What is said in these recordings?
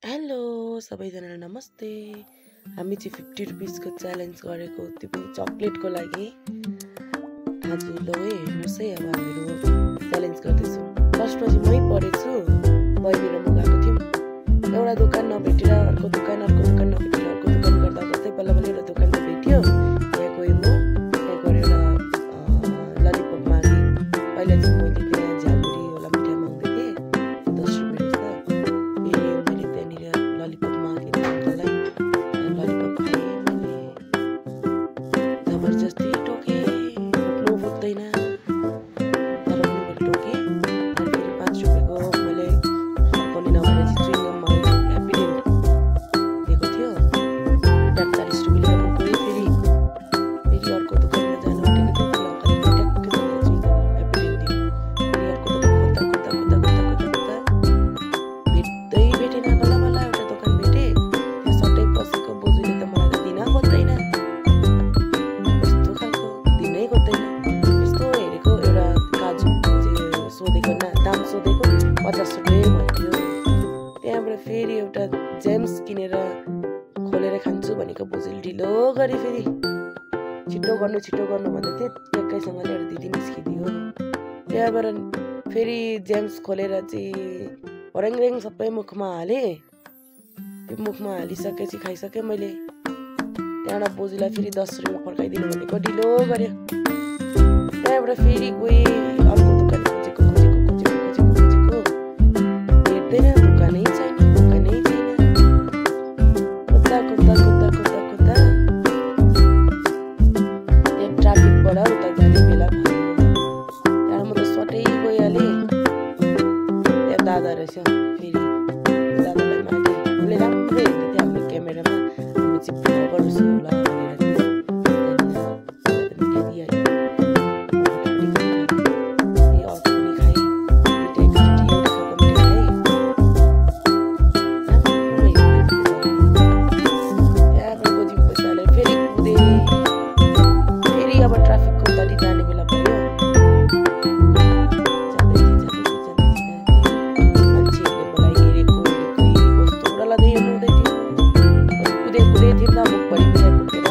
Hello सबैजनालाई नमस्ते। हामी चाहिँ 50 रुपीसको च्यालेन्ज गरेको त्यो पनि चकलेटको लागि। आज ल हेर्नुहोस् है, अब हामीहरू च्यालेन्ज गर्दैछौँ। फर्स्टमा चाहिँ मै पढेछु, बहिनी र म गएको थियौँ। एउटा दोकान नभेटेर अर्को दोकान नभेटेर अर्को दोकान गर्दा गर्दै बल्ल बल्ल एउटा दोकान त भेट्यो। यहाँ गएँ म, त्यहाँ गएर एउटा ललिपप मागेँ। पहिला चाहिँ मैले त्यहाँ झालमुरी होला मिठाई माग्दै थिएँ, 10 रुपियाँ रहेछ। फेरि मैले त्यहाँनिर ललिपप मागेँ अङ्कललाई, ललिपप खाएँ मैले। जबरजस्ती टोकेँ, फुट्नु फुट्दैन तर पनि मैले टोकेँ। अनि फेरि 5 रुपियाँको मैले फर्काउने नभएर चाहिँ च्युइङगम मागेँ, ह्याप्पीडेन्ट दिएको थियो। 40 रुपियाँ लिएर म गएँ। फेरि अर्को दोकानमा जानु आँटेको थियो, त्यो अङ्कलले ट्याक्कै च्युइङगम ह्याप्पीडेन्ट दियो। फेरि अर्को दोकान खोज्दा भेट्दै भेटेन। बल्ल बल्ल एउटा दोकान भेटेँ, त्यो सट्टै पसेको बोजूले त मलाई त दिन खोज्दैन, यस्तो खालको दिनै खोज्दैन। यस्तो हेरेको एउटा काजु चाहिँ सोधेको, दाम सोधेको 50 रुपियाँ भन्थ्यो। त्यहाँबाट फेरि एउटा जेम्स किनेर खोलेर खान्छु भनेको बोजूले ढिलो गरे। फेरि छिटो गर्नु भन्दै थिएँ, ट्याक्कैसँगले एउटा दिदी निस्किदियो। त्यहाँबाट फेरि जेम्स खोलेर चाहिँ ह्वारेङ सबै मुखमा हालेँ। त्यो मुखमा हालिसकेपछि खाइसकेँ मैले। त्यहाँबाट बोजूलाई फेरि 10 रुपियाँ फर्काइदिनु भनेको ढिलो गर्यो। त्यहाँबाट फेरि गएँ, अर्को दोकान खोजेको भेट्दैन, दोकानै छैन। खोज्दा त्यहाँ ट्राफिकबाट उता जाने बेला भयो। त्यहाँबाट म त सट्टै गइहालेँ। त्यहाँ दादा रहेछ, फेरि दादालाई मागेँ। उसले राम्रै हेर्दै थियो हाम्रो क्यामेरामा, हामी चाहिँ भ्लगर जस्तो होला भनेर मिठाई दिइहाल्यो। अर्को पनि खाएँ, मिठाई एकचोटि एउटा खाएको मिठाई खाएँ। राम्रै हेर्दै थियो। त्यहाँबाट गोजीमा पैसा हालेर फेरि कुदेँ। फेरि अब ट्राफिकको उतारि जाने बेला भयो। मान्छेहरूले मलाई हेरेको कस्तो डरलाग्दै हेर्नुहुँदै थियो। कुदै थिएँ नि त, मुखभरि मिठाई बोकेर।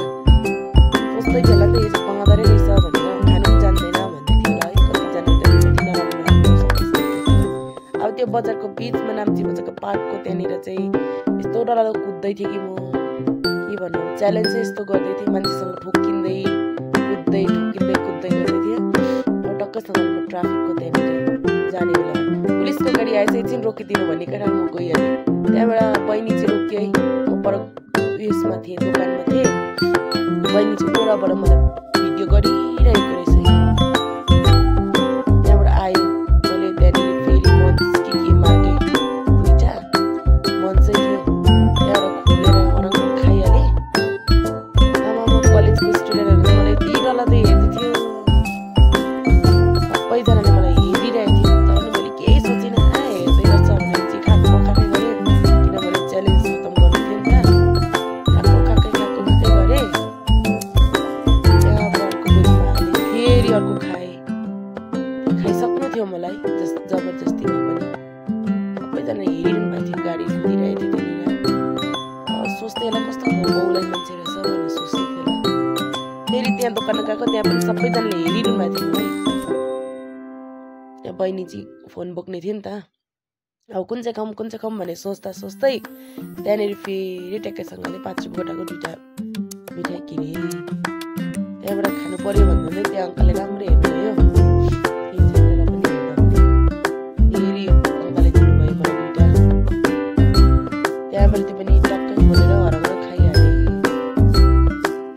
सोच्दै थियो होला नि त, यो चाहिँ पङ्गादारै रहेछ भनेर, खानु पनि जान्दैन भन्दै थियो होला है। कतिजनाले त नराम्रो अब त्यो बजारको बिचमा, नाम्ची बजारको पार्कको त्यहाँनिर चाहिँ यस्तो डरलाग्दो कुद्दै थिएँ कि म के भन्नु। च्यालेन्ज चाहिँ यस्तो गर्दै थिएँ, मान्छेसँग ठोक्किँदै कुद्दै गर्दै थिएँ। टक्कसँगले म ट्राफिकको त्यहाँनिर जाने बेला पुलिसको गाडी आएछ, एकछिन रोकिदिनु भनेको र म गइहालेँ। त्यहाँबाट बहिनी चाहिँ रोक्यो है, म पर उयसमा थिएँ, दोकानमा थिएँ। बहिनी चाहिँ ओराबाट मलाई भिडियो गरिरहेको रहेछ है। त्यहाँबाट आयो, मैले त्यहाँनिर फेरि मन्च के मागेँ, 2टा मन्चै थियो। त्यहाँबाट खोलेर हराङ खाइहालेँ। आमा म कलेजको स्टुडेन्टहरूले मलाई यति डरलाग्दै हेर्दै थियो। सबैजनाले मलाई हेरिरहेको थियो, तर पनि मैले केही सोचिनँ। हेर्दै गर्छ भनेर चाहिँ खाएँ गरेँ, किनभने च्यालेन्ज खतम गर्नु थियो नि त। खाएँ गरेँ। त्यहाँबाट अर्को गोजीमा हालेँ, फेरि अर्को खाएँ। खाइसक्नु थियो मलाई जबरजस्तीमा पनि। सबैजना हेरिरहनु भएको थियो, गाडी कुदिरहेको थियो त्यहाँनिर। सोच्दै होला कस्तो बहुलाई मान्छे रहेछ भनेर सोच्दै थियो होला। फेरि त्यहाँ दोकानमा गएको, त्यहाँ पनि सबैजनाले हेरिरहनु भएको थियो मलाई। त्यहाँ बहिनी चाहिँ फोन बोक्ने थियो नि त। अब कुन चाहिँ खाऊँ भनेर सोच्दा त्यहाँनिर फेरि ट्याक्कैसँगले 5 रुपियाँ गोटाको 2टा मिठाई किनेँ। त्यहाँबाट खानु पर्यो भन्दै त्यहाँ अङ्कलले राम्रो हेर्नुभयो। फेरि अङ्कलले दिनुभयो मलाई 2टा। त्यहाँबाट त्यो पनि टक्कै खोलेर हराएर खाइहालेँ।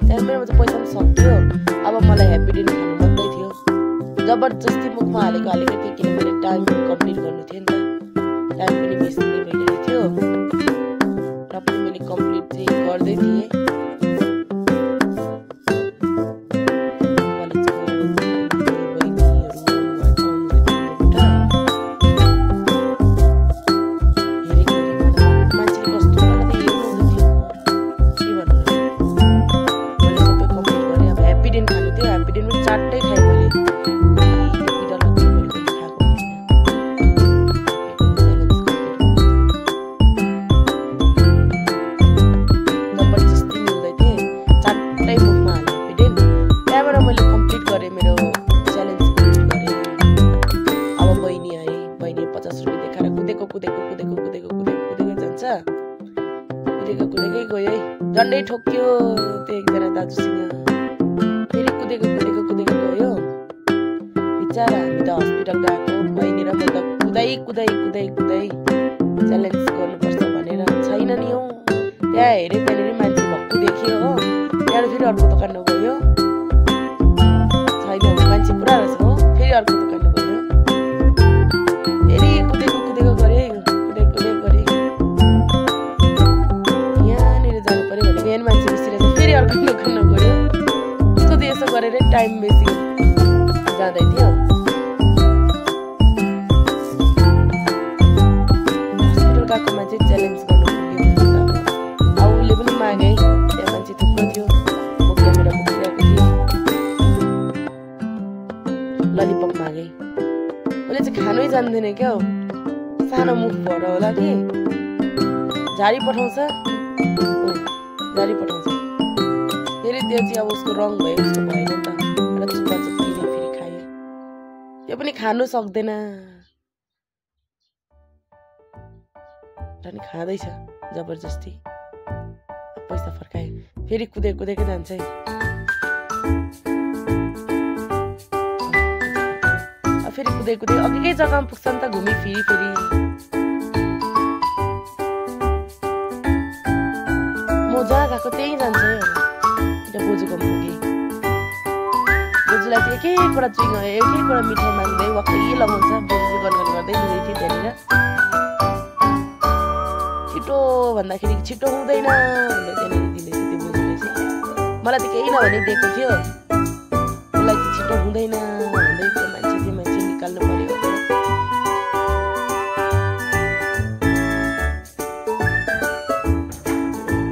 त्यहाँबाट मेरो चाहिँ पैसा पनि सक्यो। अब मलाई ह्याप्पीडेन्ट खानु मात्रै थियो। जबरजस्ती मुखमा हालेको थिएँ, किनभने टाइम कम्प्लिट गर्नु थियो नि त। टाइम पनि बेसी नै भइरहेको थियो, र पनि मैले कम्प्लिट चाहिँ गर्दै थिएँ। कुदेको जान्छ। कुदेकै गयो है, झन्डै ठोक्यो त्यो एकजना दाजुसँग। फेरि कुदेको गयो। बिचारा हामी त हस्पिटल गएको, बहिनी र म त कुदाइ च्यालेन्ज गर्नुपर्छ भनेर छैन नि हौ। त्यहाँ हेरेँ, त्यहाँनिर मान्छे भक्कु देख्यो हो। त्यहाँबाट फेरि अर्को दोकानमा गयो, छैन मान्छे पुरा रहेछ हो। फेरि अर्को दोकानमा गयो, फेरि कुदेको गरे। यहाँनिर जानु पर्यो भनेको यहाँ मान्छे बसिरहेछ। फेरि अर्को दोकानमा गयो। उसको त यसो गरेर टाइम बेसी जाँदै थियो। हस्पिटल गएको मान्छे च्यालेन्ज गर्नु पुग्यो। उसले पनि मागे, त्यहाँ मान्छे थुप्रो थियो। म क्यामेरा बोकिरहेको थिएँ, ललिपप मागे। उसले चाहिँ खानै जान्दैन क्या हो, सानो मुख भएर होला कि झारी पठाउँछ। फेरि त्यो चाहिँ अब उसको रङ भयो, उसको भएन नि त। र चुप्पा चुप्पीले फेरि खायो। त्यो पनि खानु सक्दैन र नि खाँदैछ जबरजस्ती। पैसा फर्कायो। फेरि कुदेकै जान्छ है। फेरि कुदै अघिकै जग्गामा पुग्छ नि त, घुमी फेरि म जहाँ गएको त्यहीँ जान्छ है। अब बोजूकोमा पुगेँ। बोजूलाई चाहिँ एक एकवटा मिठाई माग्दै वाक्कै लगाउँछ। बोजू चाहिँ गनगन गर्दै हिँड्दै थियो त्यहाँनिर। छिटो भन्दाखेरि छिटो हुँदैन भन्दै त्यहाँनिर दिँदै थियो त्यो बोजूले चाहिँ। मलाई त केही नभनी दिएको थियो। उसलाई चाहिँ छिटो हुँदैन भन्दै त्यो मान्छे निकाल्नु पर्यो।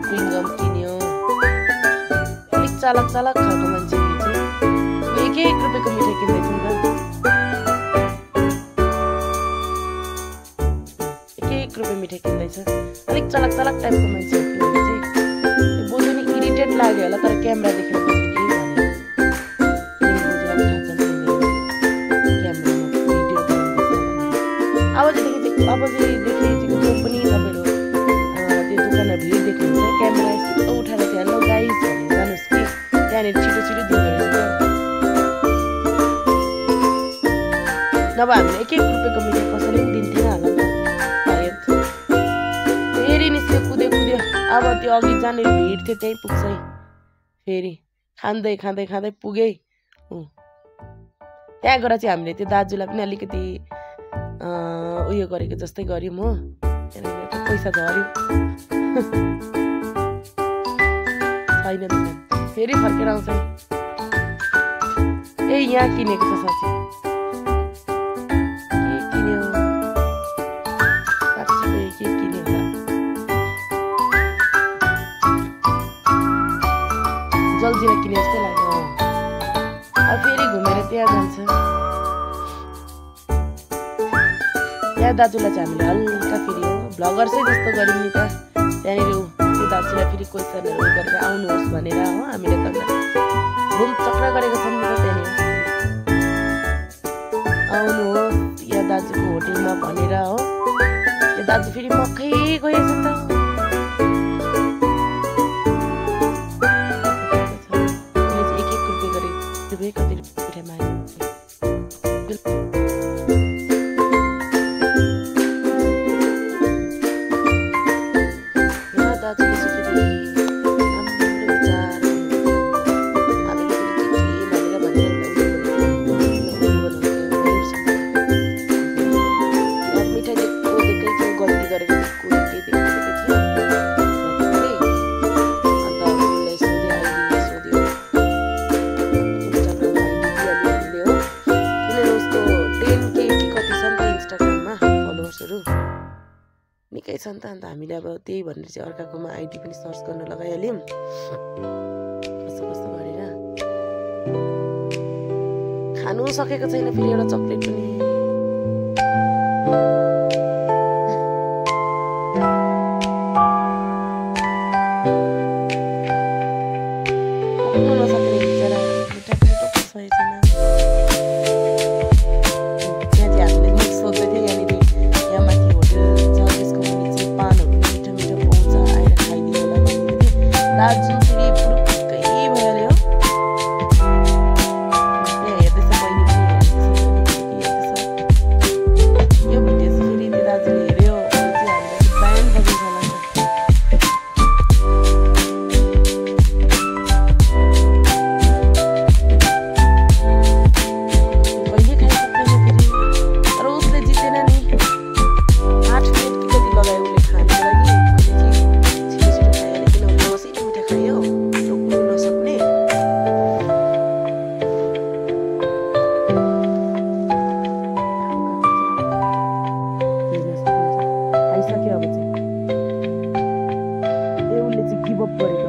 च्युइङगम किन्यो। अलिक चालक खालको मान्छेले चाहिँ एक रुपियाँको मिठाई किन्दैछ नि त। एक रुपियाँ मिठाई किन्दैछ। अलिक चालक टाइपको मान्छे हो चाहिँ। बोजू नि इरिटेट लाग्यो होला, तर क्यामेरा देखेर बोजू केही भनेन। अब चाहिँ जो पनि तपाईँहरू त्यो दोकानमा भिड देख्नुहुन्छ, क्यामेरा यस्तो उठाएर चाहिँ हेलो गाइस भनेर जानुहोस् कि त्यहाँनिर छिटो दिँदो रहेछ क्या। नभए हामीले एक रुपियाँको मिठाई कसैले पनि दिन्थेन होला नि त सायद। फेरि निस्क्यो, कुद्यो। अब त्यो अघि जहाँनिर भिड थियो त्यहीँ पुग्छ है। फेरि खाँदै पुगेँ। त्यहाँ गएर चाहिँ हामीले त्यो दाजुलाई पनि अलिकति उयो गरेको जस्तै गऱ्यौँ हो। त्यहाँनिर पैसा झऱ्यो। छैन दोकान। फेरि फर्केर आउँछ। यहाँ किनेको छ साँच्ची। के किन्यो साँच्चीकै के किन्यो होला। जलजिरा किने जस्तै लाग्यो। अब फेरि घुमेर त्यहाँ जान्छ। त्यहाँ दाजुलाई चाहिँ हामीले हल्का फेरि हो भ्लगर्सै जस्तो गऱ्यौँ नि त। त्यहाँनिर त्यो दाजुलाई फेरि क्वेसनहरू गरेर आउनुहोस् भनेर हो। हामीले त घुम चक्र गरेको छौँ नि त। त्यहाँनिर आउनुहोस् या दाजुको होटेलमा भनेर हो। त्यो दाजु फेरि मकै गएछ नि त। एक रुपियाँ गरे कति मिठाई माग्यो। निकै छ नि त। अन्त हामीले अब त्यही भनेर चाहिँ अर्काकोमा आइडी पनि सर्च गर्न लगाइहाल्यौँ कस्तो गरेर। खानु सकेको छैन फेरि एउटा चक्लेट पनि। चाहिँ गिभ अप गरेको